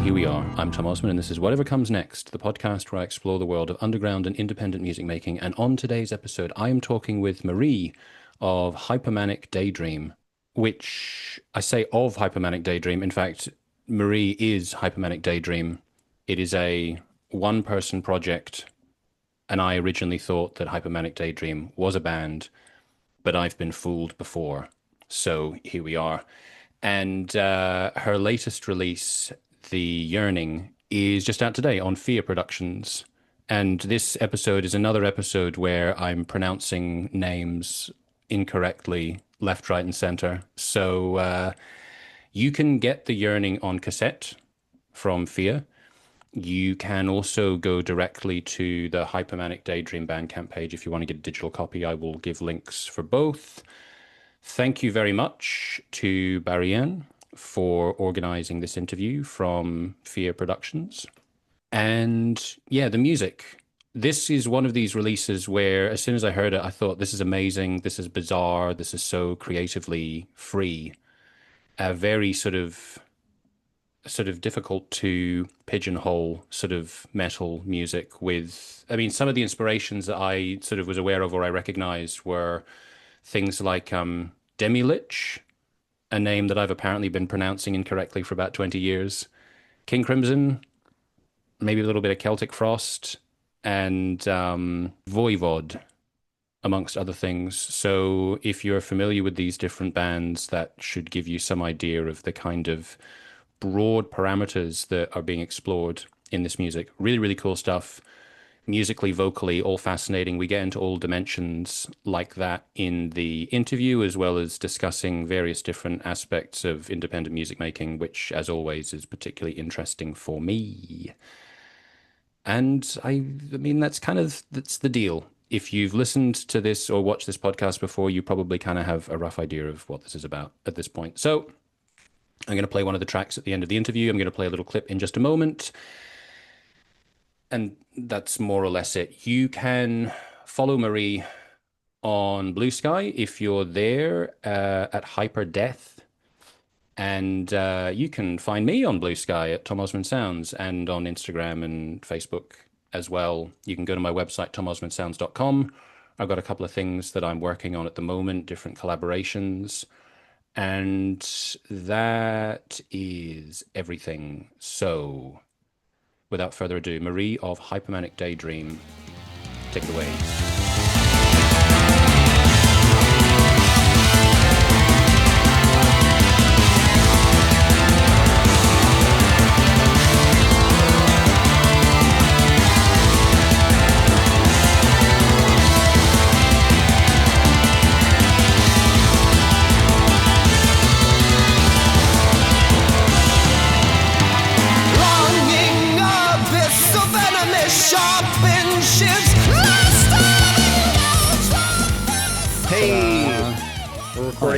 here we are. I'm Tom Osman, and this is Whatever Comes Next, the podcast where I explore the world of underground and independent music making. And on today's episode, I am talking with Marie of Hypomanic Daydream, which I say of Hypomanic Daydream. In fact, Marie is Hypomanic Daydream. It is a one-person project, and I originally thought that Hypomanic Daydream was a band, but I've been fooled before. So here we are. And her latest release, The Yearning, is just out today on Fiadh Productions. And this episode is another episode where I'm pronouncing names incorrectly, left, right, and center. So you can get The Yearning on cassette from Fiadh. You can also go directly to the Hypomanic Daydream Bandcamp page if you want to get a digital copy. I will give links for both. Thank you very much to Bariann for organizing this interview from Fiadh Productions. And yeah, the music. This is one of these releases where as soon as I heard it, I thought, this is amazing, this is bizarre, this is so creatively free. Very sort of difficult to pigeonhole sort of metal music with. I mean, some of the inspirations that I sort of was aware of or I recognized were things like Demilich, a name that I've apparently been pronouncing incorrectly for about 20 years, King Crimson, maybe a little bit of Celtic Frost, and Voivod, amongst other things. So if you're familiar with these different bands, that should give you some idea of the kind of broad parameters that are being explored in this music. Really, really cool stuff. Musically, vocally, all fascinating. We get into all dimensions like that in the interview, as well as discussing various different aspects of independent music making, which, as always, is particularly interesting for me. And I mean, that's the deal. If you've listened to this or watched this podcast before, you probably kind of have a rough idea of what this is about at this point. So I'm going to play one of the tracks at the end of the interview. I'm going to play a little clip in just a moment. And that's more or less it. You can follow Marie on Blue Sky if you're there at Hyper Death. And you can find me on Blue Sky at Tom Osman Sounds and on Instagram and Facebook as well. You can go to my website, tomosmansounds.com. I've got a couple of things that I'm working on at the moment, different collaborations. And that is everything. So without further ado, Marie of Hypomanic Daydream, take it away.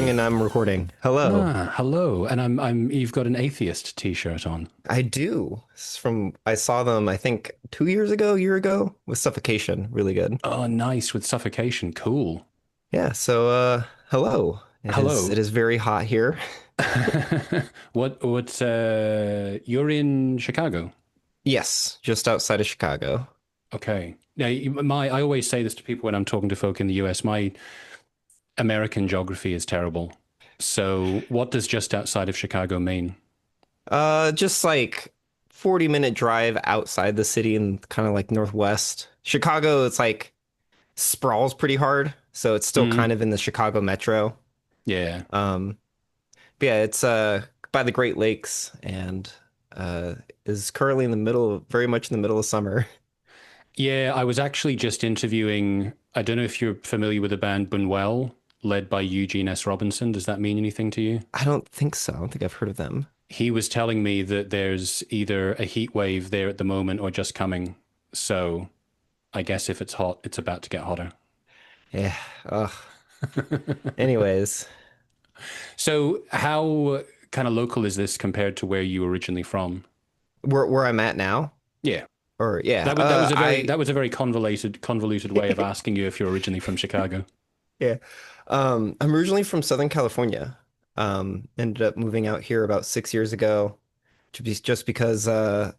And I'm recording. Hello. Hello. And I'm you've got an atheist t-shirt on. I do. I saw them, I think, a year ago with Suffocation. Really good. Oh, nice. With Suffocation. Cool. Yeah. So, hello. It is very hot here. You're in Chicago? Yes. Just outside of Chicago. Okay. Yeah. I always say this to people when I'm talking to folk in the US. My American geography is terrible. So what does just outside of Chicago mean? Just like 40-minute drive outside the city and kind of like northwest. Chicago, it's like sprawls pretty hard. So it's still kind of in the Chicago metro. Yeah. But yeah, it's by the Great Lakes and is currently very much in the middle of summer. Yeah, I was actually just interviewing, I don't know if you're familiar with the band Bunwell, led by Eugene S. Robinson. Does that mean anything to you? I don't think so. I don't think I've heard of them. He was telling me that there's either a heat wave there at the moment or just coming. So I guess if it's hot, it's about to get hotter. Yeah. Ugh. Anyways. So how kind of local is this compared to where you were originally from? Where I'm at now? Yeah. Or yeah. That was a very convoluted way of asking you if you're originally from Chicago. Yeah. I'm originally from Southern California. Ended up moving out here about 6 years ago. just because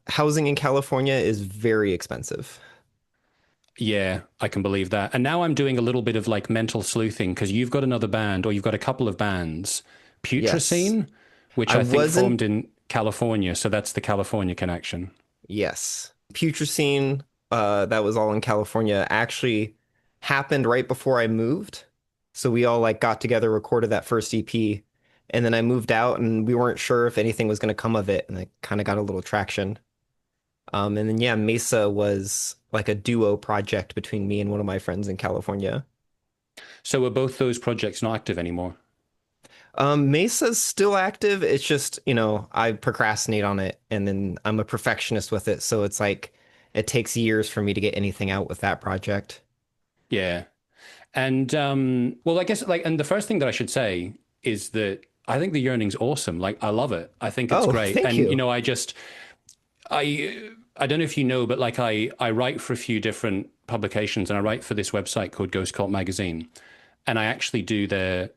housing in California is very expensive. Yeah, I can believe that. And now I'm doing a little bit of like mental sleuthing because you've got another band or you've got a couple of bands, Yes. Putrescine, which I I think wasn't formed in California. So that's the California connection. Yes. Putrescine, that was all in California, actually happened right before I moved. So we all like got together, recorded that first EP, and then I moved out and we weren't sure if anything was going to come of it, and it kind of got a little traction. And then yeah, Mesa was like a duo project between me and one of my friends in California. So are both those projects not active anymore? Mesa's still active. It's just, I procrastinate on it and then I'm a perfectionist with it. So it's like it takes years for me to get anything out with that project. Yeah. And well, I guess like, and the first thing that I should say is that I think the Yearning's awesome. Like, I love it. I think it's Oh, great. thank And you. I don't know if you know, but like I write for a few different publications, and I write for this website called Ghost Cult Magazine, and I actually do the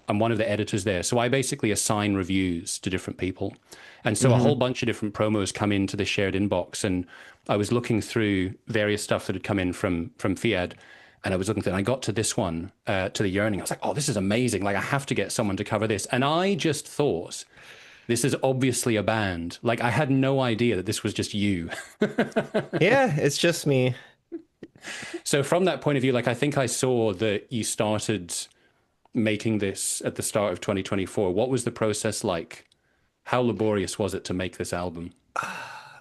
I'm one of the editors there. So I basically assign reviews to different people. And so a whole Hmm. bunch of different promos come into the shared inbox. And I was looking through various stuff that had come in from Fiadh. And I was looking through, and I got to this one, to the Yearning. I was like, oh, this is amazing. Like, I have to get someone to cover this. And I just thought, this is obviously a band. Like, I had no idea that this was just you. Yeah, it's just me. So, from that point of view, like, I think I saw that you started making this at the start of 2024. What was the process like? How laborious was it to make this album?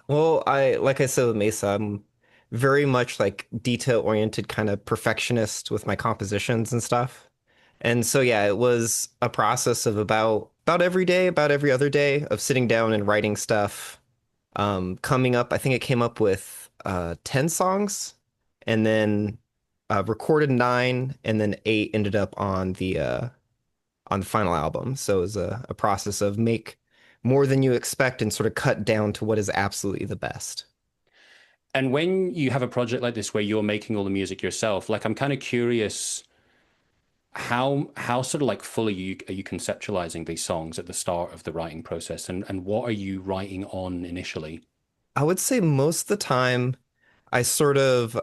Well, like I said with Mesa, I'm very much like detail-oriented kind of perfectionist with my compositions and stuff. And so yeah, it was a process of about every day, about every other day of sitting down and writing stuff. Coming up, I think it came up with 10 songs and then recorded nine and then eight ended up on the final album. So it was a process of make more than you expect and sort of cut down to what is absolutely the best. And when you have a project like this where you're making all the music yourself, like I'm kind of curious how sort of like fully are you conceptualizing these songs at the start of the writing process, and what are you writing on initially? I would say most of the time I sort of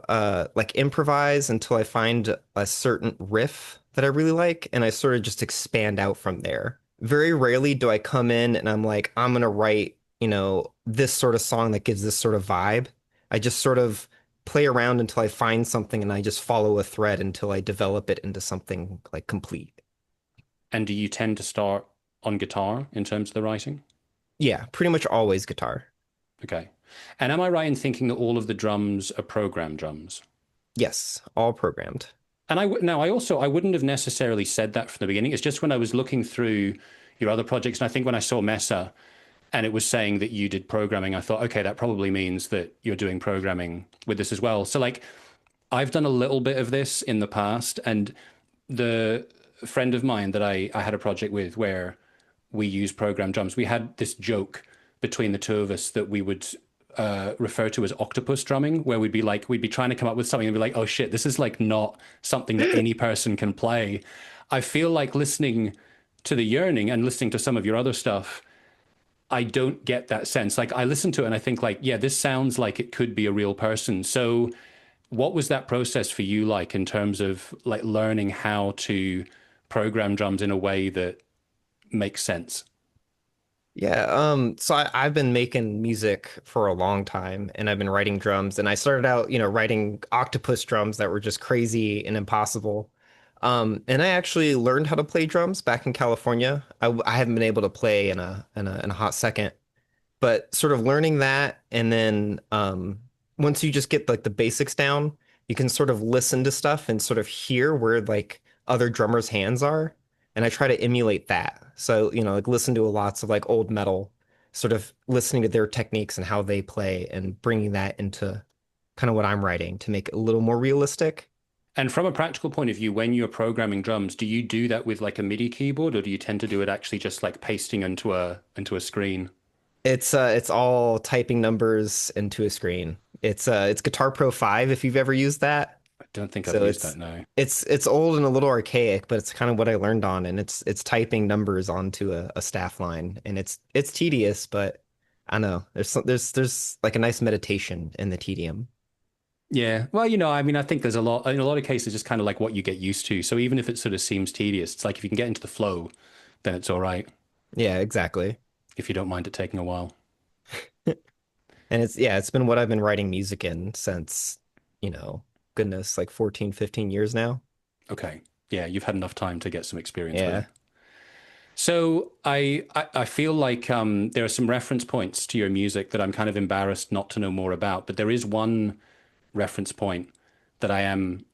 like improvise until I find a certain riff that I really like, and I sort of just expand out from there. Very rarely do I come in and I'm like, I'm gonna write, this sort of song that gives this sort of vibe. I just sort of play around until I find something and I just follow a thread until I develop it into something like complete. And do you tend to start on guitar in terms of the writing? Yeah, pretty much always guitar. Okay. And am I right in thinking that all of the drums are programmed drums? Yes, all programmed. And now I wouldn't have necessarily said that from the beginning. It's just when I was looking through your other projects, and I think when I saw Mesa and it was saying that you did programming, I thought, okay, that probably means that you're doing programming with this as well. So like I've done a little bit of this in the past, and the friend of mine that I had a project with where we used programmed drums, we had this joke between the two of us that we would refer to as octopus drumming, where we'd be trying to come up with something and be like, oh shit, this is like not something that any person can play. I feel like listening to the Yearning and listening to some of your other stuff, I don't get that sense. Like I listen to it and I think like, yeah, this sounds like it could be a real person. So what was that process for you like in terms of like learning how to program drums in a way that makes sense? Yeah, so I've been making music for a long time and I've been writing drums and I started out, writing octopus drums that were just crazy and impossible. And I actually learned how to play drums back in California. I haven't been able to play in a hot second, but sort of learning that and then once you just get like the basics down, you can sort of listen to stuff and sort of hear where like other drummers' hands are. And I try to emulate that. So, like listen to lots of like old metal, sort of listening to their techniques and how they play and bringing that into kind of what I'm writing to make it a little more realistic. And from a practical point of view, when you're programming drums, do you do that with like a MIDI keyboard, or do you tend to do it actually just like pasting into a screen? It's all typing numbers into a screen. It's Guitar Pro 5 if you've ever used that. I don't think I've So used that now. it's old and a little archaic, but it's kind of what I learned on, and it's typing numbers onto a staff line, and it's tedious, but I know there's like a nice meditation in the tedium. Yeah. Well, I mean, I think there's a lot, in a lot of cases, just kind of like what you get used to. So even if it sort of seems tedious, it's like if you can get into the flow, then it's all right Yeah, exactly. if you don't mind it taking a while. And it's been what I've been writing music in since, you know, goodness, like 14, 15 years now. Okay. Yeah, you've had enough time to get some experience with it. Yeah. So I feel like there are some reference points to your music that I'm kind of embarrassed not to know more about, but there is one reference point that I am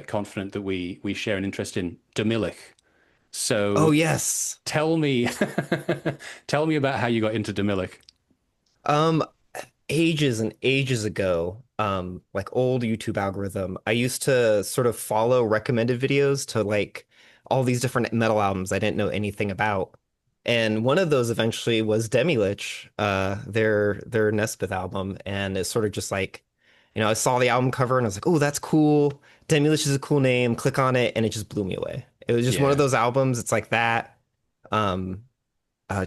confident that we share an interest in, Demilich. Oh So yes. tell me tell me about how you got into Demilich. Um, Ages and ages ago, like old YouTube algorithm, I used to sort of follow recommended videos to like all these different metal albums I didn't know anything about. And one of those eventually was Demilich, their Nesmith album. And it's sort of just like, I saw the album cover and I was like, oh, that's cool. Demilich is a cool name. Click on it, and it just blew me away. It was just one of Yeah. those albums. It's like that. Um,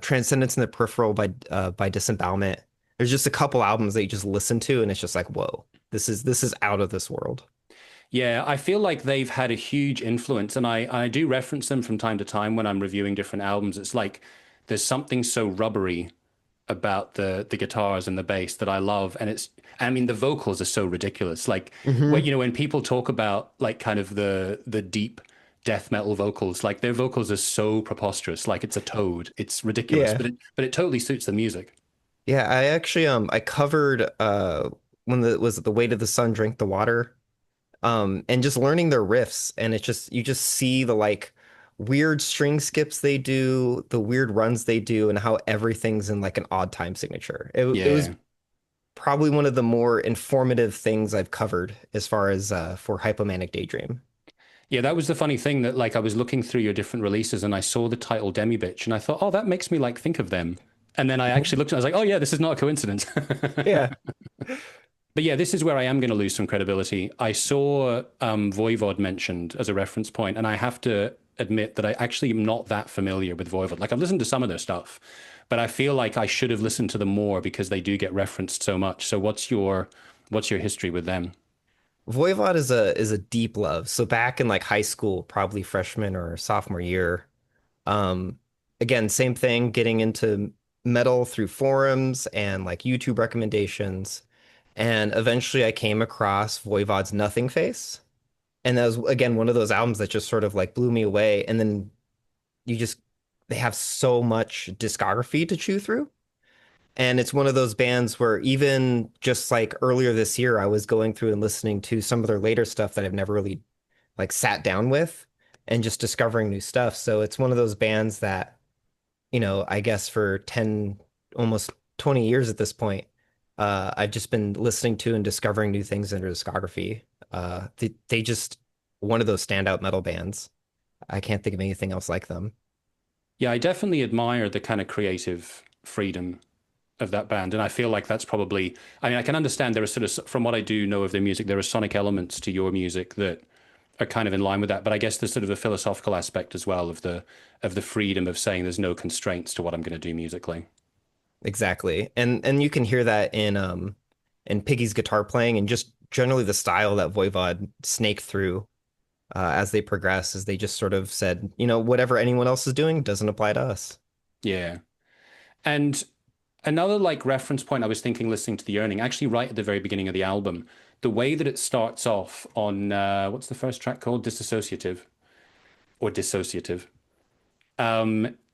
Transcendence in the Peripheral by Disembowelment. There's just a couple albums that you just listen to, and it's just like, whoa, this is out of this world. Yeah, I feel like they've had a huge influence, and I do reference them from time to time when I'm reviewing different albums. It's like there's something so rubbery about the guitars and the bass that I love, and I mean the vocals are so ridiculous. Like Hmm. when people talk about like kind of the deep death metal vocals, like their vocals are so preposterous, like it's a toad. It's ridiculous, Yeah, but it totally suits the music. yeah. I actually I covered when the was it The Weight of the Sun Drank the Water, and just learning their riffs, and it's just you just see the like weird string skips they do, the weird runs they do, and how everything's in like an odd time signature. It was Yeah. probably one of the more informative things I've covered as far as for Hypomanic Daydream. Yeah, that was the funny thing that like I was looking through your different releases and I saw the title Demi Bitch and I thought, oh, that makes me like think of them. And then I actually looked and I was like, oh yeah, this is not a coincidence. Yeah. But yeah, this is where I am going to lose some credibility. I saw Voivod mentioned as a reference point, and I have to admit that I actually am not that familiar with Voivod. Like I've listened to some of their stuff, but I feel like I should have listened to them more because they do get referenced so much. So what's your history with them? Voivod is a deep love. So back in like high school, probably freshman or sophomore year, um, again, same thing, getting into metal through forums and like YouTube recommendations. And eventually I came across Voivod's Nothing Face. And that was again one of those albums that just sort of like blew me away. And then you just they have so much discography to chew through. And it's one of those bands where even just like earlier this year, I was going through and listening to some of their later stuff that I've never really like sat down with and just discovering new stuff. So it's one of those bands that, I guess for 10, almost 20 years at this point, I've just been listening to and discovering new things in their discography. They just one of those standout metal bands. I can't think of anything else like them. Yeah, I definitely admire the kind of creative freedom of that band. And I feel like that's probably, I mean, I can understand there are sort of, from what I do know of their music, there are sonic elements to your music that are kind of in line with that. But I guess there's sort of a philosophical aspect as well of the freedom of saying there's no constraints to what I'm going to do musically. Exactly. And you can hear that in Piggy's guitar playing and just generally the style that Voivod snaked through as they progress, as they just sort of said, whatever anyone else is doing doesn't apply to us. Yeah. And another like reference point I was thinking listening to the Yearning, actually right at the very beginning of the album, the way that it starts off on what's the first track called? Disassociative or Dissociative.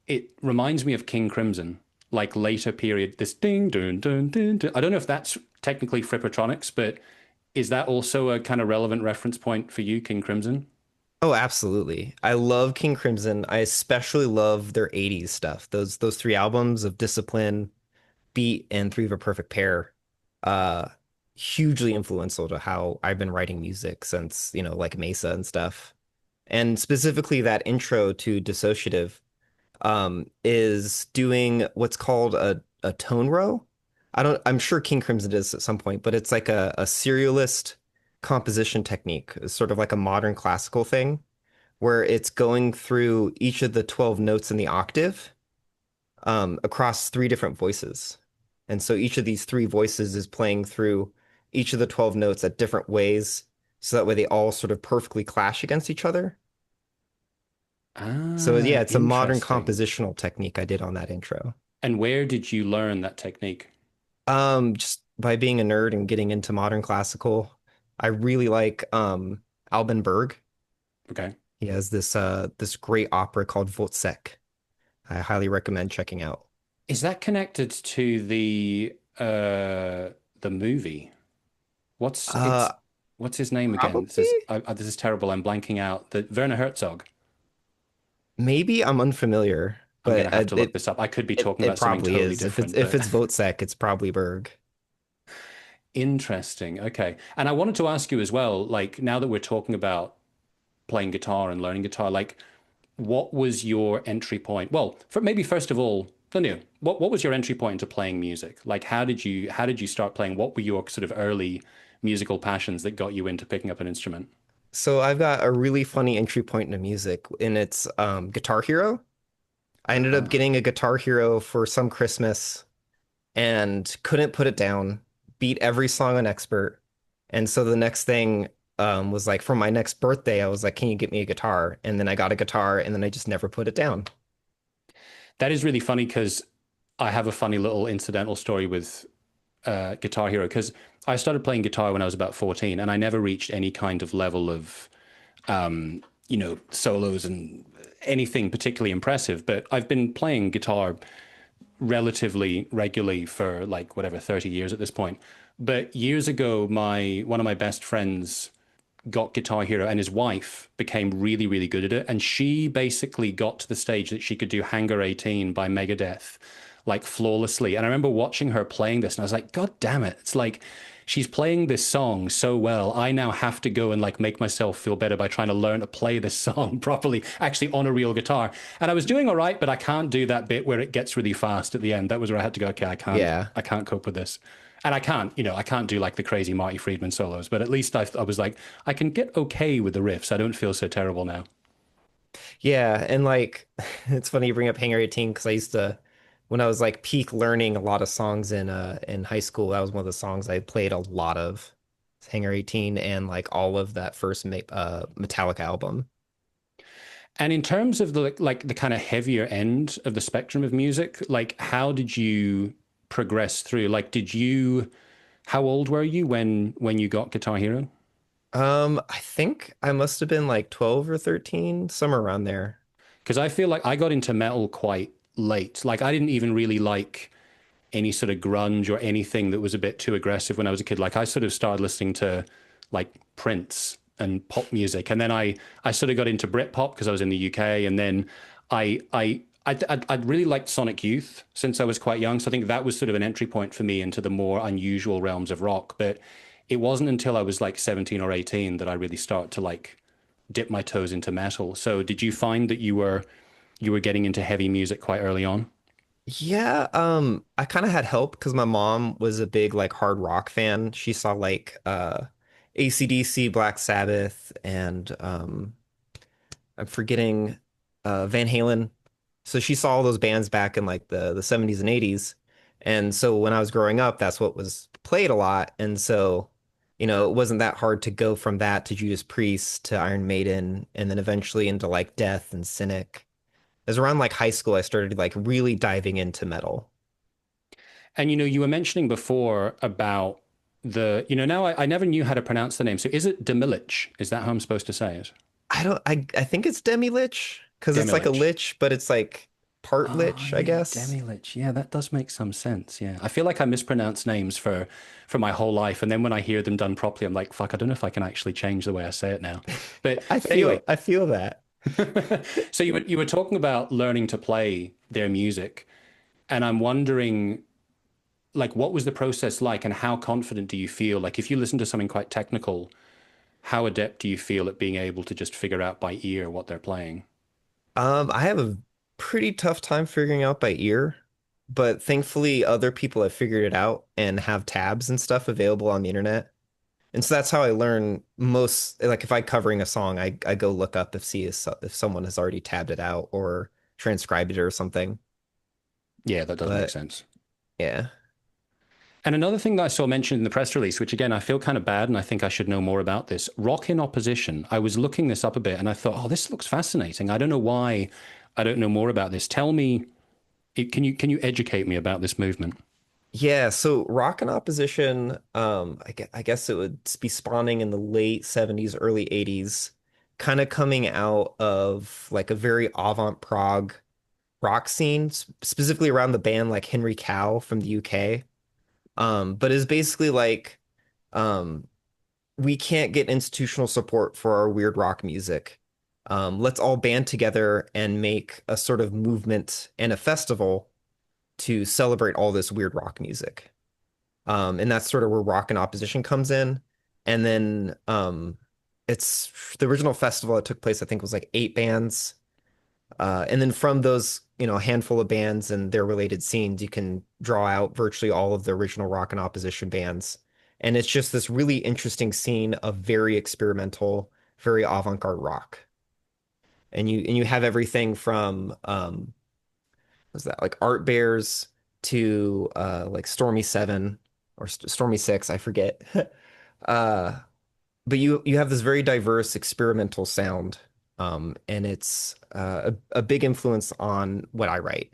It reminds me of King Crimson, like later period, this ding dun dun dun dun. I don't know if that's technically Frippertronics, but is that also a kind of relevant reference point for you, King Crimson? Oh, absolutely. I love King Crimson. I especially love their 80s stuff. Those three albums of Discipline, Beat, and Three of a Perfect Pair. Uh Hugely influential to how I've been writing music since, like Mesa and stuff. And specifically that intro to Dissociative is doing what's called a tone row. I'm sure King Crimson does at some point, but it's like a serialist composition technique. It's sort of like a modern classical thing where it's going through each of the 12 notes in the octave across three different voices. And so each of these three voices is playing through each of the 12 notes at different ways. So that way they all sort of perfectly clash against each other. So Ah, yeah, it's a modern interesting. compositional technique I did on that intro. And where did you learn that technique? Just by being a nerd and getting into modern classical, I really like Alban Berg. Okay. He has this great opera called Wozzeck. I highly recommend checking out. Is that connected to the movie? What's Uh, it's what's his name again? Probably, This is terrible. I'm blanking out. The Werner Herzog. maybe I'm unfamiliar, I'm gonna but have to look this up. I could be talking it about something probably totally is. If it's different, but Wozzeck, it's probably Berg. interesting. Okay. And I wanted to ask you as well, like now that we're talking about playing guitar and learning guitar, like what was your entry point? Well, maybe first of all, no, what was your entry point into playing music? Like how did you start playing? What were your sort of early musical passions that got you into picking up an instrument? So I've got a really funny entry point into music, and it's Guitar Hero. I ended up Ah. getting a Guitar Hero for some Christmas and couldn't put it down, beat every song on expert. And so the next thing was like for my next birthday, I was like, can you get me a guitar? And then I got a guitar and then I just never put it down. That is really funny because I have a funny little incidental story with Guitar Hero because I started playing guitar when I was about 14 and I never reached any kind of level of, solos and anything particularly impressive. But I've been playing guitar relatively regularly for like whatever 30 years at this point. But years ago, my one of my best friends got Guitar Hero and his wife became really, really good at it. And she basically got to the stage that she could do Hangar 18 by Megadeth like flawlessly. And I remember watching her playing this and I was like, God damn it. It's like she's playing this song so well. I now have to go and like make myself feel better by trying to learn to play this song properly, actually on a real guitar. And I was doing all right, but I can't do that bit where it gets really fast at the end. That was where I had to go, okay, Yeah. I can't cope with this. And I can't do like the crazy Marty Friedman solos, but at least I was like, I can get okay with the riffs. I don't feel so terrible now. Yeah. And like, it's funny you bring up Hangar 18 because I used to, when I was like peak learning a lot of songs in high school, that was one of the songs I played a lot of. Hangar 18 and like all of that first Metallica album. And in terms of the kind of heavier end of the spectrum of music, like how did you progress through? Like how old were you when you got Guitar Hero? I think I must have been like 12 or 13, somewhere around there. Because I feel like I got into metal quite late. Like I didn't even really like any sort of grunge or anything that was a bit too aggressive when I was a kid. Like I sort of started listening to like Prince and pop music, and then I sort of got into Britpop because I was in the UK, and then I'd really liked Sonic Youth since I was quite young. So I think that was sort of an entry point for me into the more unusual realms of rock. But it wasn't until I was like 17 or 18 that I really started to like dip my toes into metal. So did you find that you were getting into heavy music quite early on? Yeah, I kind of had help because my mom was a big like hard rock fan. She saw like AC/DC, Black Sabbath, and I'm forgetting Van Halen. So she saw all those bands back in like the 70s and 80s. And so when I was growing up, that's what was played a lot. And so, it wasn't that hard to go from that to Judas Priest to Iron Maiden and then eventually into like Death and Cynic. It was around like high school I started like really diving into metal. And you were mentioning before about now I never knew how to pronounce the name. So is it Demilich? Is that how I'm supposed to say it? I think it's Demi-Lich because it's like a Demilich. lich, but it's like part Oh lich, I yeah, guess. Demilich. Yeah, that does make some sense. Yeah. I feel like I mispronounce names for my whole life. And then when I hear them done properly, I'm like, fuck, I don't know if I can actually change the way I say it now. But anyway, I feel that. so you were talking about learning to play their music, and I'm wondering like what was the process like and how confident do you feel? Like if you listen to something quite technical, how adept do you feel at being able to just figure out by ear what they're playing? I have a pretty tough time figuring out by ear, but thankfully other people have figured it out and have tabs and stuff available on the internet. And so that's how I learn most, like if I'm covering a song, I go look up if someone has already tabbed it out or transcribed it or something. Yeah, that does make But sense. yeah. And another thing that I saw mentioned in the press release, which again, I feel kind of bad and I think I should know more about this, Rock in Opposition. I was looking this up a bit and I thought, oh, this looks fascinating. I don't know why I don't know more about this. Tell me, can you educate me about this movement? Yeah, so rock and opposition, I guess it would be spawning in the late 70s, early 80s, kind of coming out of like a very avant-prog rock scene, specifically around the band like Henry Cow from the UK. But is basically like um, we can't get institutional support for our weird rock music. Let's all band together and make a sort of movement and a festival to celebrate all this weird rock music. And that's sort of where Rock in Opposition comes in. And then it's the original festival that took place, I think, was like 8 bands. And then from those, a handful of bands and their related scenes, you can draw out virtually all of the original Rock and Opposition bands. And it's just this really interesting scene of very experimental, very avant-garde rock. And you have everything from was that like Art Bears to like Stormy 7 or Stormy 6, I forget. uh but you have this very diverse experimental sound, and it's a big influence on what I write.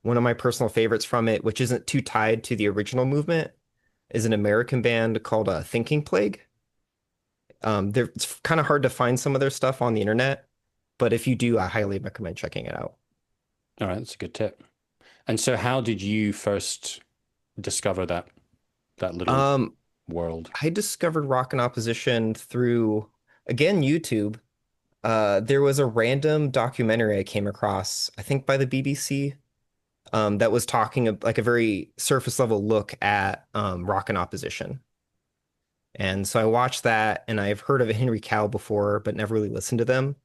One of my personal favorites from it, which isn't too tied to the original movement, is an American band called Thinking Plague. It's kind of hard to find some of their stuff on the internet, but if you do, I highly recommend checking it out. All right, that's a good tip. And so how did you first discover that little Um, world? I discovered Rock and Opposition through, again, YouTube. There was a random documentary I came across, I think by the BBC, that was talking like a very surface level look at Rock and Opposition. And so I watched that, and I've heard of Henry Cow before, but never really listened to them.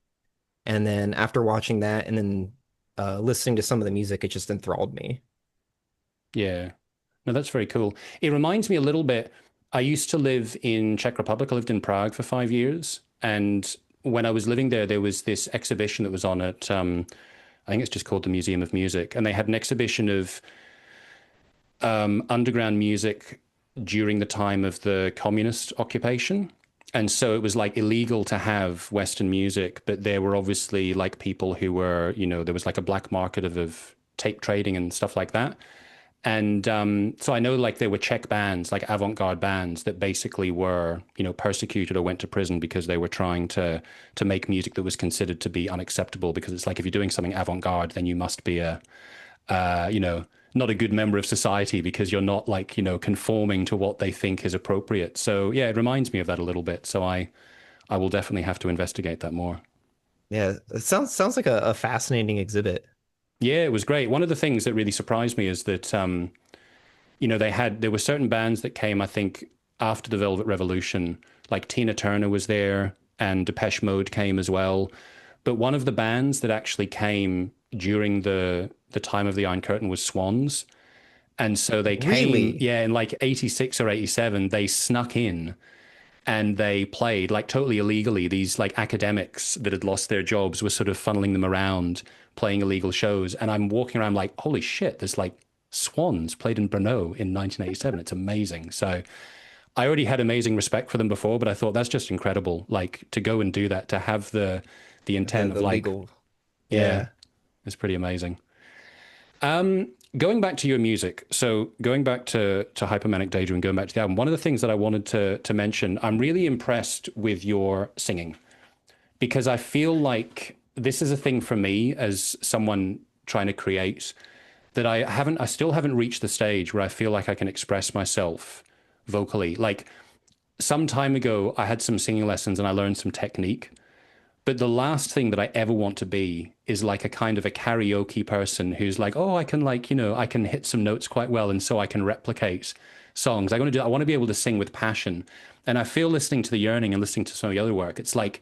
And then after watching that, and then listening to some of the music, it just enthralled me. Yeah. No, that's very cool. It reminds me a little bit. I used to live in Czech Republic. I lived in Prague for 5 years. And when I was living there, there was this exhibition that was on at, I think it's just called the Museum of Music. And they had an exhibition of underground music during the time of the communist occupation. And so it was like illegal to have Western music, but there were obviously like people who were, there was like a black market of tape trading and stuff like that. And so I know like there were Czech bands, like avant-garde bands that basically were, persecuted or went to prison because they were trying to make music that was considered to be unacceptable. Because it's like if you're doing something avant-garde, then you must be not a good member of society because you're not like, conforming to what they think is appropriate. So yeah, it reminds me of that a little bit. So I will definitely have to investigate that more. Yeah, it sounds like a fascinating exhibit. Yeah, it was great. One of the things that really surprised me is that there were certain bands that came, I think, after the Velvet Revolution, like Tina Turner was there and Depeche Mode came as well. But one of the bands that actually came during the time of the Iron Curtain was Swans. And so they came, Really? yeah, in like 86 or 87, they snuck in and they played like totally illegally. These like academics that had lost their jobs were sort of funneling them around playing illegal shows. And I'm walking around like, holy shit, there's like Swans played in Brno in 1987. It's amazing. So I already had amazing respect for them before, but I thought that's just incredible. Like to go and do that, to have the The intent of the like, legal. yeah, Yeah. it's pretty amazing. Going back to your music, so going back to Hypomanic Daydream, going back to the album, one of the things that I wanted to mention, I'm really impressed with your singing because I feel like this is a thing for me as someone trying to create that I still haven't reached the stage where I feel like I can express myself vocally. Like some time ago, I had some singing lessons and I learned some technique. But the last thing that I ever want to be is like a kind of a karaoke person who's like, oh, I can like, I can hit some notes quite well. And so I can replicate songs. I want to be able to sing with passion. And I feel listening to the Yearning and listening to some of the other work, it's like,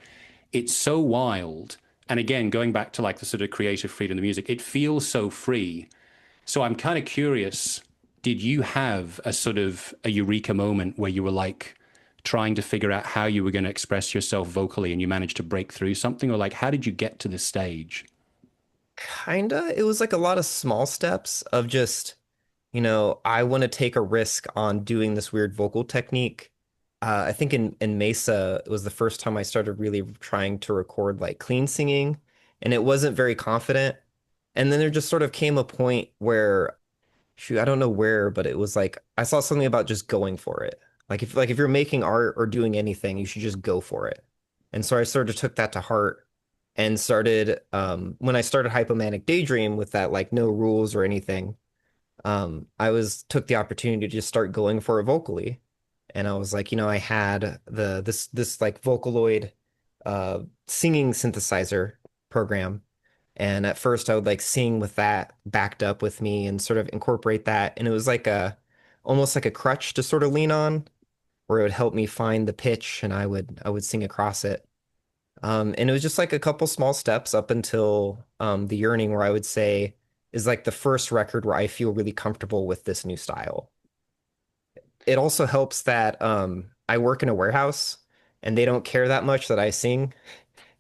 it's so wild. And again, going back to like the sort of creative freedom of the music, it feels so free. So I'm kind of curious, did you have a sort of a eureka moment where you were like trying to figure out how you were going to express yourself vocally and you managed to break through something? Or like, how did you get to this stage? Kinda. It was like a lot of small steps of just, I want to take a risk on doing this weird vocal technique. I think in Mesa, it was the first time I started really trying to record like clean singing, and it wasn't very confident. And then there just sort of came a point where, shoot, I don't know where, but it was like I saw something about just going for it. Like if you're making art or doing anything, you should just go for it. And so I sort of took that to heart and started when I started Hypomanic Daydream with that like no rules or anything. I was took the opportunity to just start going for it vocally. And I was like, I had this like Vocaloid singing synthesizer program. And at first I would like sing with that backed up with me and sort of incorporate that. And it was like a almost like a crutch to sort of lean on, where it would help me find the pitch and I would sing across it. And it was just like a couple small steps up until the Yearning, where I would say is like the first record where I feel really comfortable with this new style. It also helps that I work in a warehouse and they don't care that much that I sing.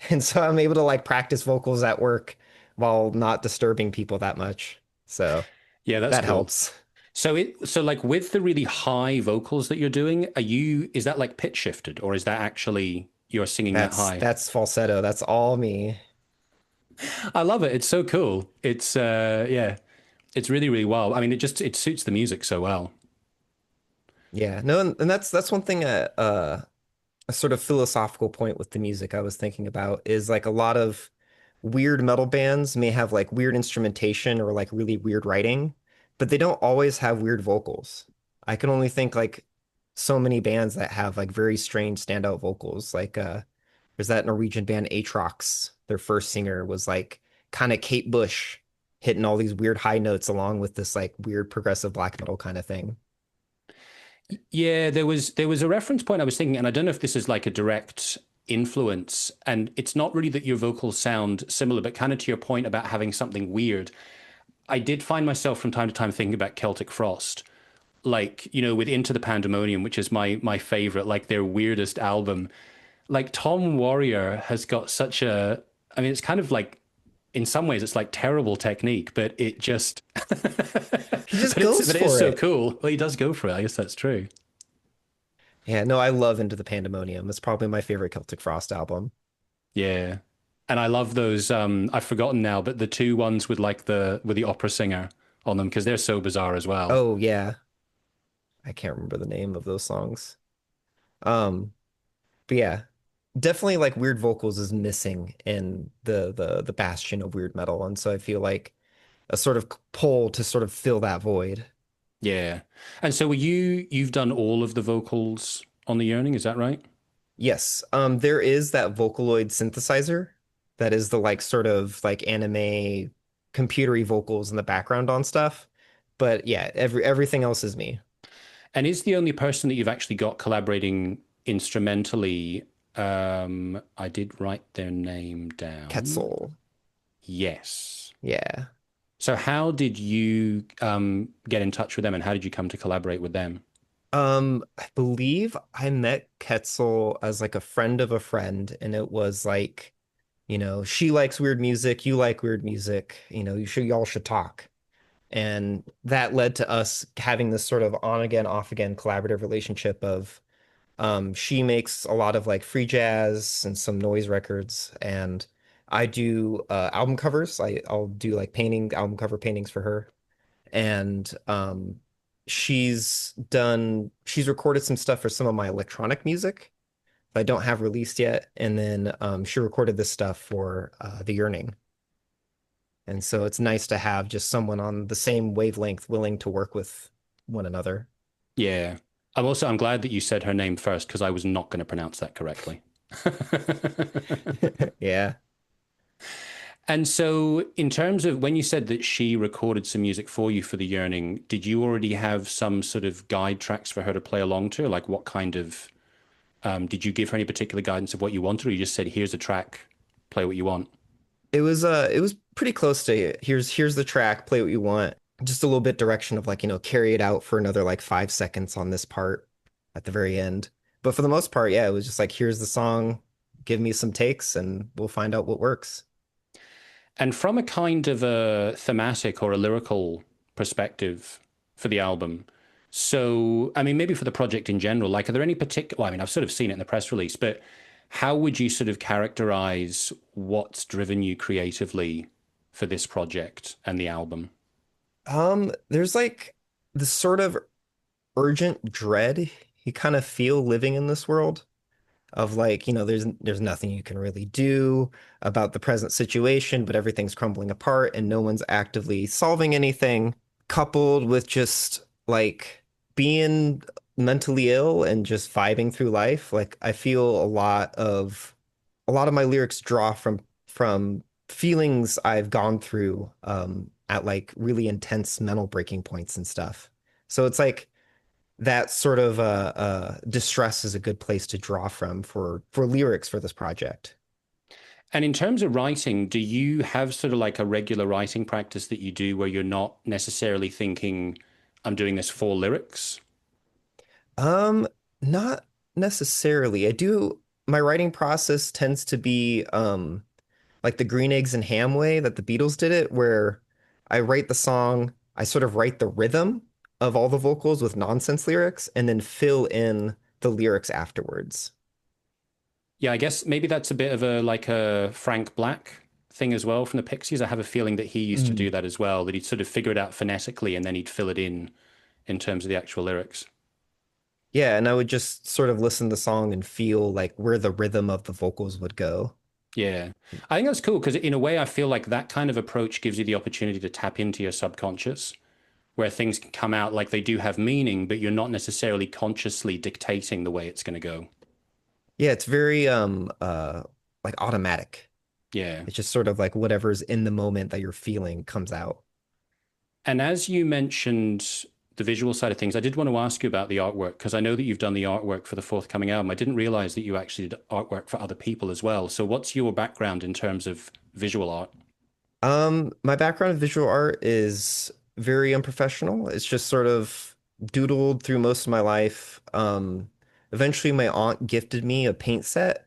And so I'm able to like practice vocals at work while not disturbing people that much. So Yeah, that's that cool. helps. So like with the really high vocals that you're doing, is that like pitch shifted or is that actually you're singing that That's high? that's falsetto. That's all me. I love it. It's so cool. It's yeah, it's really, really wild. I mean, it suits the music so well. Yeah. No, and that's one thing a sort of philosophical point with the music I was thinking about is like a lot of weird metal bands may have like weird instrumentation or like really weird writing, but they don't always have weird vocals. I can only think like so many bands that have like very strange standout vocals. Like there's that Norwegian band Atrox. Their first singer was like kind of Kate Bush hitting all these weird high notes along with this like weird progressive black metal kind of thing. Yeah, there was a reference point I was thinking, and I don't know if this is like a direct influence, and it's not really that your vocals sound similar, but kind of to your point about having something weird. I did find myself from time to time thinking about Celtic Frost, like, with Into the Pandemonium, which is my favorite, like their weirdest album. Like Tom Warrior has got such a, I mean, it's kind of like in some ways it's like terrible technique, but it just He just but it's goes but it is for so it. cool. Well, he does go for it. I guess that's true. Yeah, no, I love Into the Pandemonium. It's probably my favorite Celtic Frost album. Yeah. And I love those I've forgotten now, but the two ones with like the opera singer on them because they're so bizarre as well. Oh yeah, I can't remember the name of those songs. Um, but yeah, definitely like weird vocals is missing in the bastion of weird metal, and so I feel like a sort of pull to sort of fill that void. Yeah. And so you've done all of the vocals on the Yearning, is that right? Yes, there is that Vocaloid synthesizer that is the like sort of like anime computery vocals in the background on stuff. But yeah, everything else is me. And is the only person that you've actually got collaborating instrumentally, I did write their name down. Quetzal. Yes. Yeah. So how did you get in touch with them and how did you come to collaborate with them? I believe I met Quetzal as like a friend of a friend, and it was like, she likes weird music, you like weird music, y'all should talk. And that led to us having this sort of on again, off again collaborative relationship of she makes a lot of like free jazz and some noise records, and I do album covers. I'll do like album cover paintings for her. And she's recorded some stuff for some of my electronic music that I don't have released yet. And then she recorded this stuff for The Yearning. And so it's nice to have just someone on the same wavelength willing to work with one another. Yeah. I'm glad that you said her name first because I was not going to pronounce that correctly. Yeah. And so, in terms of when you said that she recorded some music for you for the Yearning, did you already have some sort of guide tracks for her to play along to? Like, what kind of did you give her any particular guidance of what you wanted, or you just said, "Here's a track, play what you want"? It was pretty close to here's the track, play what you want. Just a little bit direction of like, carry it out for another like 5 seconds on this part at the very end. But for the most part, yeah, it was just like, here's the song, give me some takes and we'll find out what works. And from a kind of a thematic or a lyrical perspective, for the album. So, I mean, maybe for the project in general, like, are there any particular, well, I mean, I've sort of seen it in the press release, but how would you sort of characterize what's driven you creatively for this project and the album? There's like this sort of urgent dread you kind of feel living in this world of like, there's nothing you can really do about the present situation, but everything's crumbling apart and no one's actively solving anything, coupled with just like being mentally ill and just vibing through life. Like I feel a lot of my lyrics draw from feelings I've gone through at like really intense mental breaking points and stuff. So it's like that sort of distress is a good place to draw from for lyrics for this project. And in terms of writing, do you have sort of like a regular writing practice that you do where you're not necessarily thinking, I'm doing this for lyrics? Um, Not necessarily. I do My writing process tends to be like the green eggs and ham way that the Beatles did it, where I write the song, I sort of write the rhythm of all the vocals with nonsense lyrics and then fill in the lyrics afterwards. Yeah, I guess maybe that's a bit of a like a Frank Black thing as well from the Pixies. I have a feeling that he used to Mm. do that as well, that he'd sort of figure it out phonetically and then he'd fill it in terms of the actual lyrics. Yeah, and I would just sort of listen to the song and feel like where the rhythm of the vocals would go. Yeah. I think that's cool because in a way I feel like that kind of approach gives you the opportunity to tap into your subconscious where things can come out like they do have meaning, but you're not necessarily consciously dictating the way it's going to go. Yeah, it's very like automatic. Yeah. It's just sort of like whatever's in the moment that you're feeling comes out. And as you mentioned the visual side of things, I did want to ask you about the artwork because I know that you've done the artwork for the forthcoming album. I didn't realize that you actually did artwork for other people as well. So, what's your background in terms of visual art? My background in visual art is very unprofessional. It's just sort of doodled through most of my life. Eventually my aunt gifted me a paint set,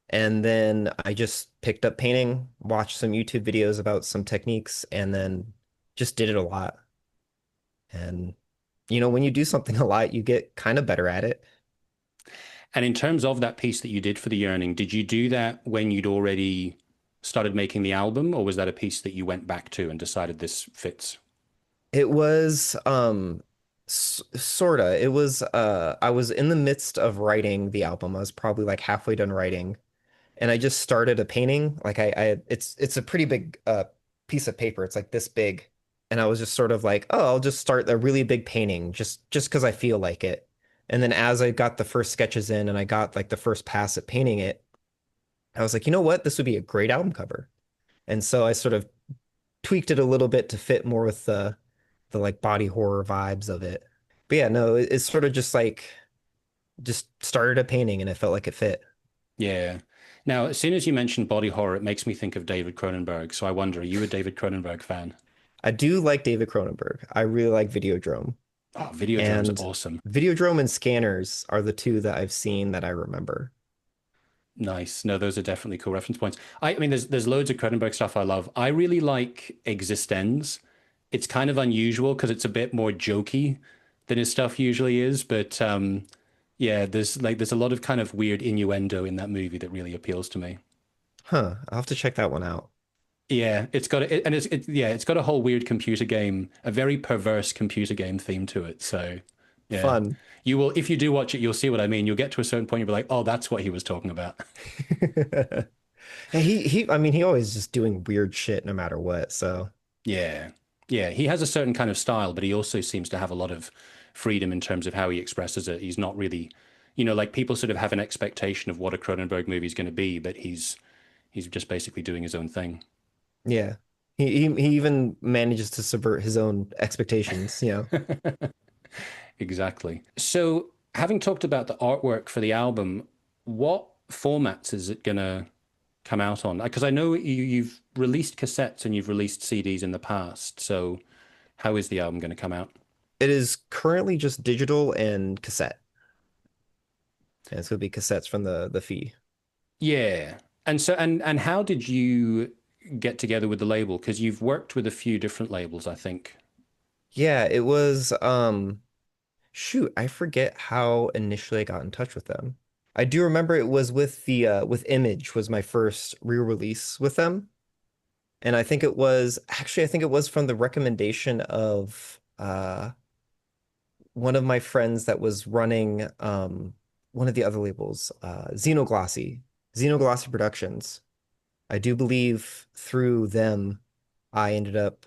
and then I just picked up painting, watched some YouTube videos about some techniques, and then just did it a lot. And when you do something a lot, you get kind of better at it. And in terms of that piece that you did for the Yearning, did you do that when you'd already started making the album, or was that a piece that you went back to and decided this fits? It was sorta. It was I was in the midst of writing the album. I was probably like halfway done writing, and I just started a painting. Like it's a pretty big piece of paper. It's like this big, and I was just sort of like, oh, I'll just start a really big painting just because I feel like it. And then as I got the first sketches in and I got like the first pass at painting it, I was like, you know what? This would be a great album cover. And so I sort of tweaked it a little bit to fit more with the like body horror vibes of it. But yeah, no, it's sort of just like just started a painting and it felt like it fit. Yeah. Now, as soon as you mentioned body horror, it makes me think of David Cronenberg. So I wonder, are you a David Cronenberg fan? I do like David Cronenberg. I really like Videodrome. Oh, Videodrome's And awesome. Videodrome and Scanners are the two that I've seen that I remember. Nice. No, those are definitely cool reference points. I mean, there's loads of Cronenberg stuff I love. I really like Existenz. It's kind of unusual because it's a bit more jokey than his stuff usually is, but yeah, there's a lot of kind of weird innuendo in that movie that really appeals to me. Huh, I'll have to check that one out. Yeah, it's got a whole weird computer game, a very perverse computer game theme to it. So, yeah, Fun. you will if you do watch it, you'll see what I mean. You'll get to a certain point, you'll be like, oh, that's what he was talking about. And I mean, he always just doing weird shit no matter what. So, Yeah. Yeah. He has a certain kind of style, but he also seems to have a lot of freedom in terms of how he expresses it. He's not really, like people sort of have an expectation of what a Cronenberg movie is going to be, but he's just basically doing his own thing. yeah. He even manages to subvert his own expectations. Exactly. So, having talked about the artwork for the album, what formats is it going to come out on? Because I know you've released cassettes and you've released CDs in the past. So, how is the album going to come out? It is currently just digital and cassette. And it's gonna be cassettes from the fee. Yeah. And so and how did you get together with the label? Because you've worked with a few different labels, I think. Yeah, it was shoot, I forget how initially I got in touch with them. I do remember it was with the with Image was my first re-release with them. And I think it was actually I think it was from the recommendation of one of my friends that was running one of the other labels, Xenoglossy Productions. I do believe through them I ended up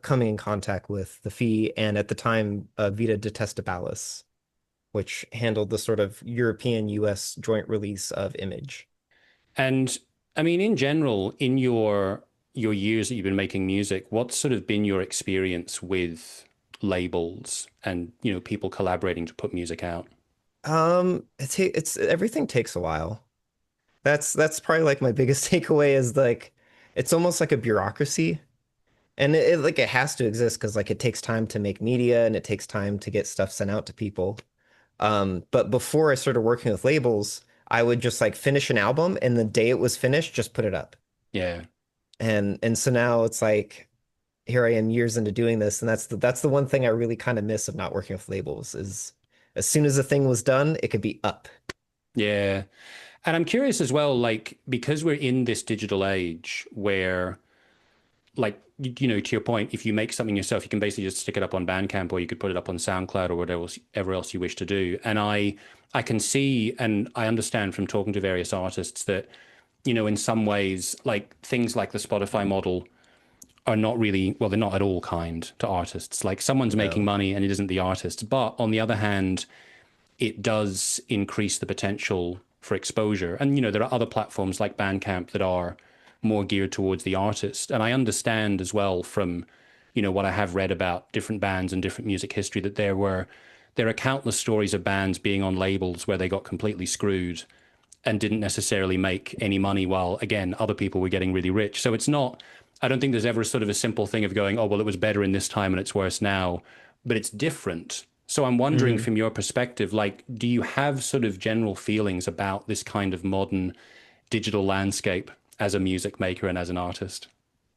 coming in contact with the Fiadh and at the time Vita Detestabalis, which handled the sort of European US joint release of Image. And I mean, in general, in your years that you've been making music, what's sort of been your experience with labels and, people collaborating to put music out? It's everything takes a while. That's probably like my biggest takeaway is like it's almost like a bureaucracy. And like it has to exist because like it takes time to make media and it takes time to get stuff sent out to people. But before I started working with labels, I would just like finish an album and the day it was finished, just put it up. Yeah. And so now it's like here I am years into doing this, and that's the one thing I really kind of miss of not working with labels is as soon as the thing was done, it could be up. Yeah. And I'm curious as well, like, because we're in this digital age where, like, to your point, if you make something yourself, you can basically just stick it up on Bandcamp or you could put it up on SoundCloud or whatever else you wish to do. And I can see and I understand from talking to various artists that, in some ways, like things like the Spotify model are not really, well, they're not at all kind to artists. Like someone's making No. money and it isn't the artist. But on the other hand, it does increase the potential for exposure. And, there are other platforms like Bandcamp that are more geared towards the artist. And I understand as well from, what I have read about different bands and different music history that there are countless stories of bands being on labels where they got completely screwed and didn't necessarily make any money while, again, other people were getting really rich. So it's not, I don't think there's ever sort of a simple thing of going, oh, well, it was better in this time and it's worse now, but it's different. So I'm wondering Hmm. from your perspective, like, do you have sort of general feelings about this kind of modern digital landscape as a music maker and as an artist?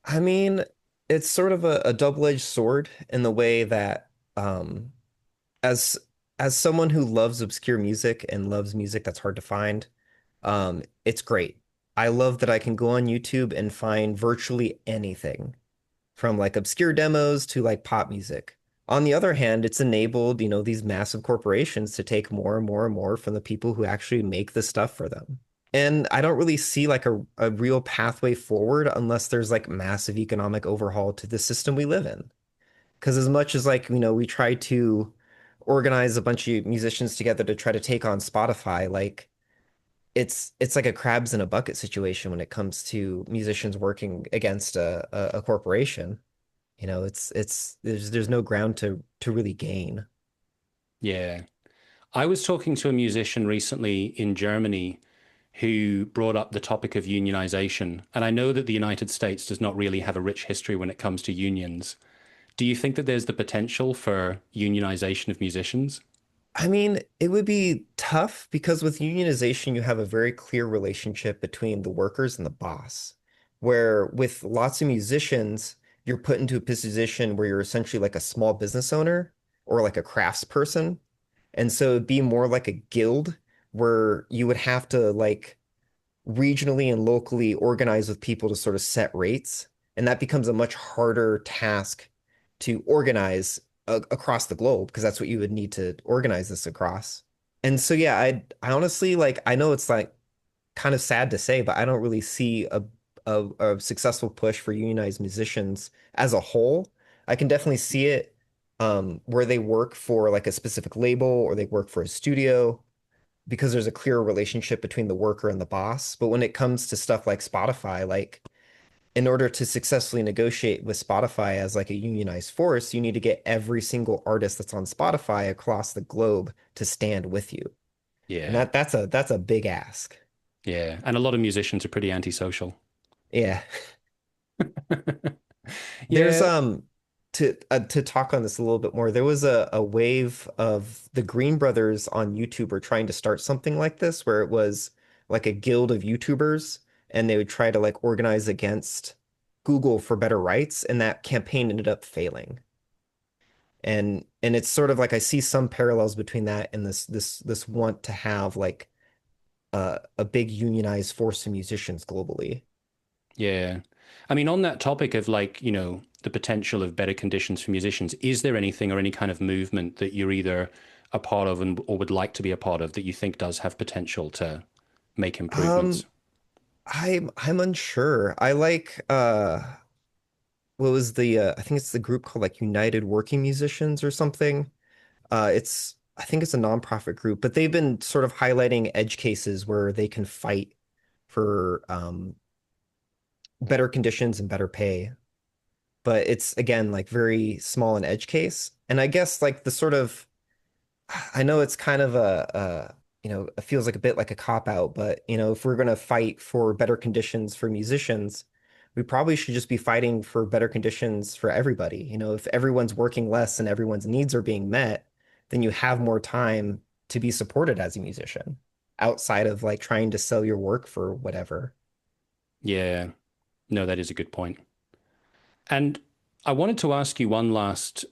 I mean, it's sort of a double-edged sword in the way that as as someone who loves obscure music and loves music that's hard to find, it's great. I love that I can go on YouTube and find virtually anything from like obscure demos to like pop music. On the other hand, it's enabled, these massive corporations to take more and more and more from the people who actually make the stuff for them. And I don't really see like a real pathway forward unless there's like massive economic overhaul to the system we live in. Because as much as like, we try to organize a bunch of musicians together to try to take on Spotify, like it's like a crabs in a bucket situation when it comes to musicians working against a corporation. It's there's no ground to really gain. Yeah. I was talking to a musician recently in Germany who brought up the topic of unionization. And I know that the United States does not really have a rich history when it comes to unions. Do you think that there's the potential for unionization of musicians? I mean, it would be tough because with unionization, you have a very clear relationship between the workers and the boss. Where with lots of musicians, you're put into a position where you're essentially like a small business owner or like a crafts person. And so it'd be more like a guild where you would have to like regionally and locally organize with people to sort of set rates. And that becomes a much harder task to organize across the globe because that's what you would need to organize this across. And so, yeah, I honestly like, I know it's like kind of sad to say, but I don't really see a successful push for unionized musicians as a whole. I can definitely see it where they work for like a specific label or they work for a studio because there's a clear relationship between the worker and the boss. But when it comes to stuff like Spotify, like in order to successfully negotiate with Spotify as like a unionized force, you need to get every single artist that's on Spotify across the globe to stand with you. And Yeah. that's a big ask. Yeah. And a lot of musicians are pretty antisocial. Yeah. There's Yeah. to talk on this a little bit more. There was a wave of the Green Brothers on YouTube were trying to start something like this where it was like a guild of YouTubers and they would try to like organize against Google for better rights and that campaign ended up failing. And it's sort of like I see some parallels between that and this want to have like a big unionized force of musicians globally. Yeah. I mean, on that topic of like, the potential of better conditions for musicians, is there anything or any kind of movement that you're either a part of or would like to be a part of that you think does have potential to make improvements? Um, I'm unsure. I like what was the I think it's the group called like United Working Musicians or something. It's I think it's a nonprofit group, but they've been sort of highlighting edge cases where they can fight for better conditions and better pay. But it's again like very small and edge case. And I guess like the sort of I know it's kind of it feels like a bit like a cop out, but if we're going to fight for better conditions for musicians, we probably should just be fighting for better conditions for everybody. If everyone's working less and everyone's needs are being met, then you have more time to be supported as a musician outside of like trying to sell your work for whatever. Yeah. No, that is a good point. And I wanted to ask you one last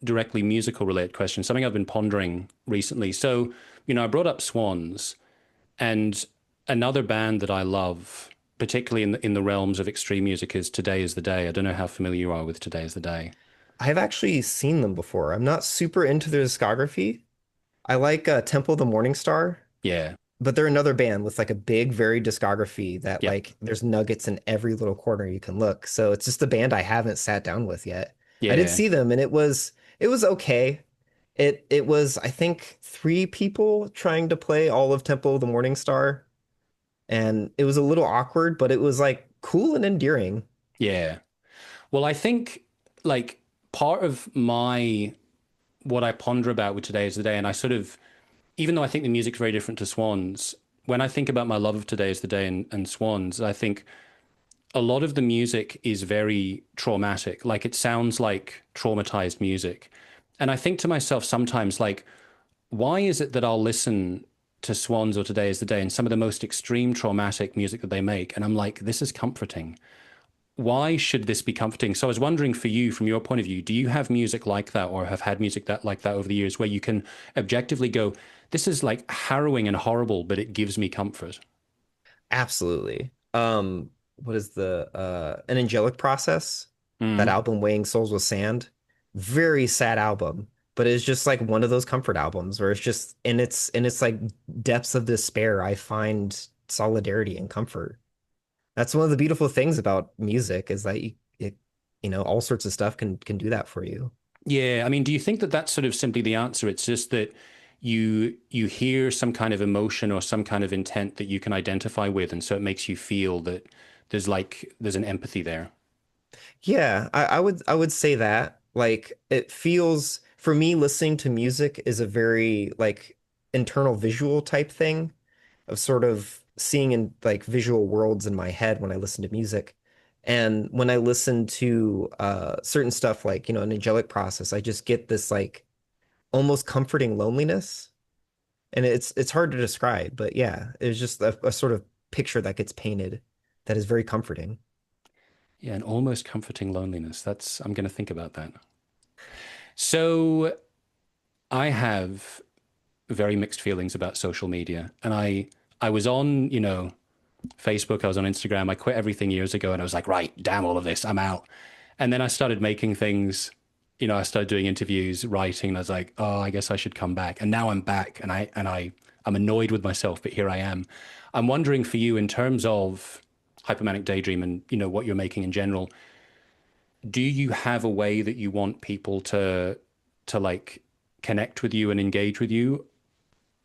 directly musical related question, something I've been pondering recently. So, I brought up Swans, and another band that I love, particularly in the realms of extreme music, is Today Is the Day. I don't know how familiar you are with Today Is the Day. I've actually seen them before. I'm not super into their discography. I like Temple of the Morning Star. Yeah. But they're another band with like a big, varied discography that Yep. like there's nuggets in every little corner you can look. So it's just a band I haven't sat down with yet. I did Yeah. see them and it was okay. It was I think three people trying to play all of Temple of the Morning Star, and it was a little awkward, but it was like cool and endearing. Yeah. Well, I think like part of my what I ponder about with Today Is the Day, and I sort of, even though I think the music's very different to Swans, when I think about my love of Today Is the Day and Swans, I think a lot of the music is very traumatic. Like it sounds like traumatized music. And I think to myself sometimes, like, why is it that I'll listen to Swans or Today Is the Day and some of the most extreme traumatic music that they make? And I'm like, this is comforting. Why should this be comforting? So I was wondering for you, from your point of view, do you have music like that or have had music that like that over the years where you can objectively go, this is like harrowing and horrible, but it gives me comfort? Absolutely. What is the An Angelic Process? That Mm. album Weighing Souls with Sand. Very sad album, but it's just like one of those comfort albums where it's just in its like depths of despair, I find solidarity and comfort. That's one of the beautiful things about music is that all sorts of stuff can do that for you. Yeah, I mean, do you think that that's sort of simply the answer? It's just that you hear some kind of emotion or some kind of intent that you can identify with, and so it makes you feel that there's an empathy there. Yeah, I would say that. Like it feels for me listening to music is a very like internal visual type thing of sort of seeing in like visual worlds in my head when I listen to music. And when I listen to certain stuff like, an angelic process, I just get this like almost comforting loneliness. And it's hard to describe, but yeah, it's just a sort of picture that gets painted that is very comforting. Yeah, an almost comforting loneliness. I'm going to think about that. So I have very mixed feelings about social media, and I was on, Facebook, I was on Instagram. I quit everything years ago, and I was like, right, damn all of this, I'm out. And then I started making things. I started doing interviews, writing, and I was like, oh, I guess I should come back. And now I'm back, and I'm annoyed with myself, but here I am. I'm wondering for you in terms of Hypomanic Daydream and what you're making in general. Do you have a way that you want people to like connect with you and engage with you?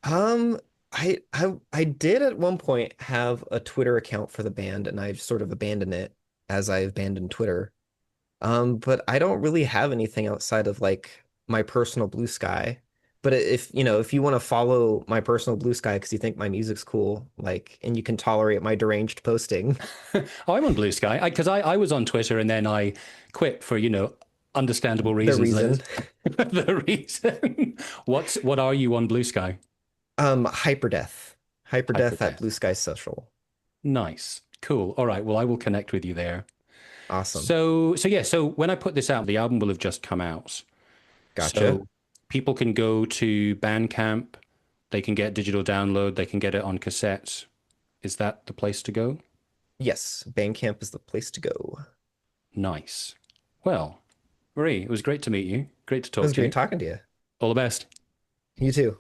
Um, I did at one point have a Twitter account for the band, and I've sort of abandoned it as I've abandoned Twitter. But I don't really have anything outside of like my personal Blue Sky. But if you want to follow my personal Blue Sky because you think my music's cool, like, and you can tolerate my deranged posting, Oh, I'm on Blue Sky because I was on Twitter and then I quit for, understandable the reasons. reason, The reason. What are you on Blue Sky? Hyperdeath, Hyperdeath at Hyperdeath. Blue Sky Social. Nice. Cool. All right. Well, I will connect with you there. Awesome. So yeah, so when I put this out, the album will have just come out. Gotcha. So people can go to Bandcamp, they can get digital download, they can get it on cassettes. Is that the place to go? Yes, Bandcamp is the place to go. Nice. Well, Marie, it was great to meet you. Great to It talk was to great you. talking to you. All the best. You too.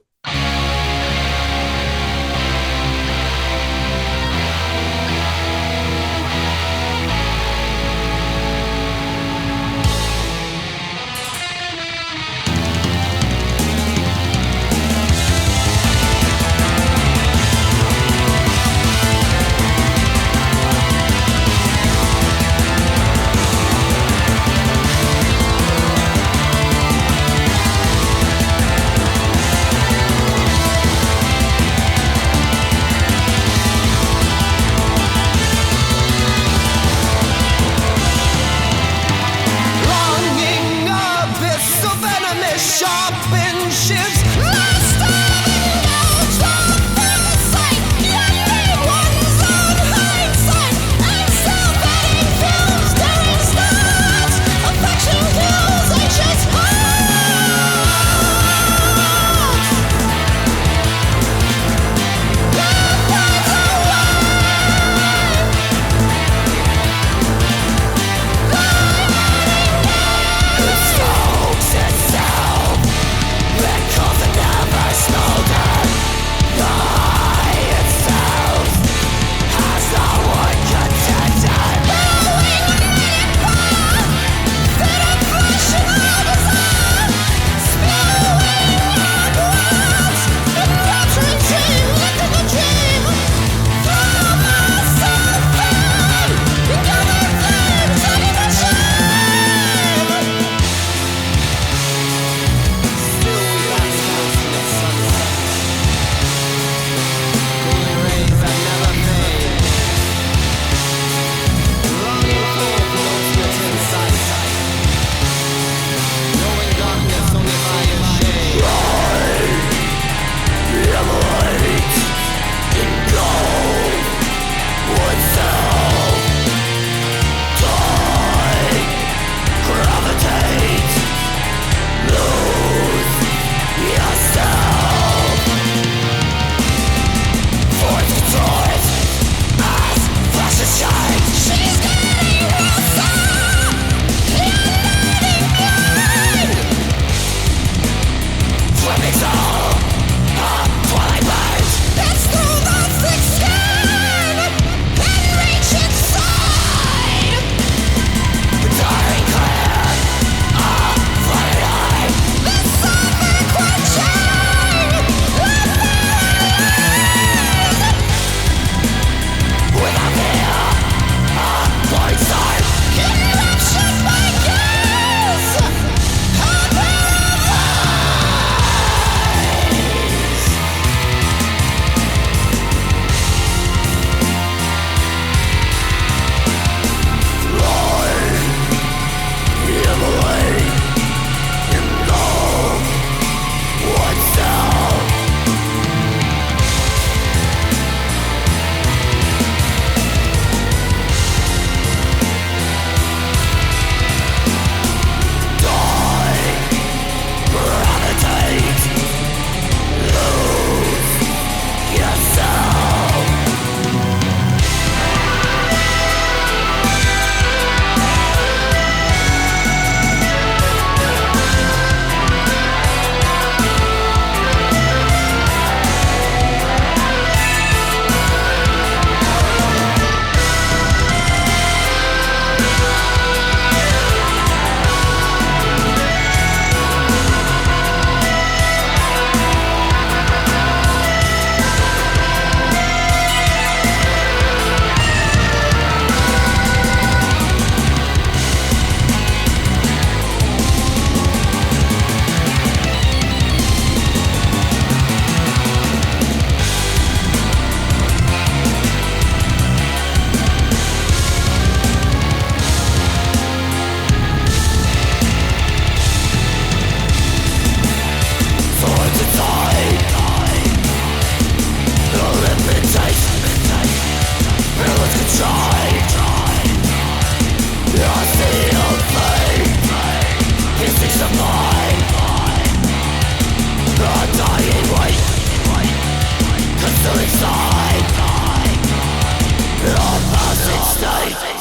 state.